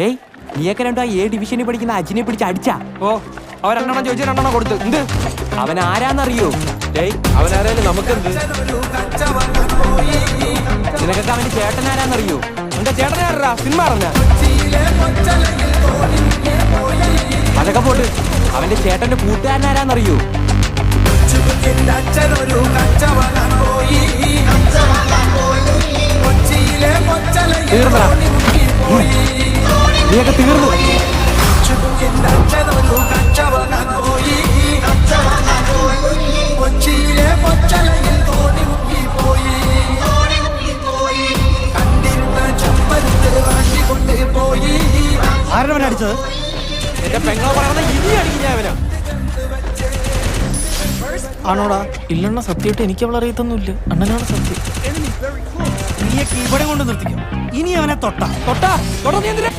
ഏയ് നീയൊക്കെ രണ്ടോ A ഡിവിഷനിൽ പഠിക്കുന്ന അജിനെ പിടിച്ച് അടിച്ചാ. ഓ അവരെണ്ണം ചോദിച്ചു 2 കൊടുത്ത്. എന്ത് അവൻ ആരാന്നറിയോ? അവനാരായാലും നമുക്കെന്ത്? നിനക്കൊക്കെ അവന്റെ ചേട്ടൻ ആരാന്നറിയോ? എന്റെ ചേട്ടനാരാ? സിനിമ അറിഞ്ഞ അതൊക്കെ പോട്ട്. അവന്റെ ചേട്ടന്റെ കൂട്ടുകാരൻ ആരാന്നറിയോ? തീർന്നടാ, നീയൊക്കെ തീർന്നു. ആരവൻ അടിച്ചത്? എന്റെ പെങ്ങളെ പറയുന്ന ഇനി അടിക്കും ഞാൻ അവനാ. ആണോടാ? ഇല്ലെണ്ണ സത്യമായിട്ട് എനിക്ക് അവൾ അറിയത്തൊന്നുമില്ല. അണ്ണനാണ് സത്യം. നീയൊക്കെ ഇവിടെ കൊണ്ട് നിർത്തിക്കും. ഇനി അവനെ തൊട്ടാ തൊട്ടാ നീ എന്തിനാ?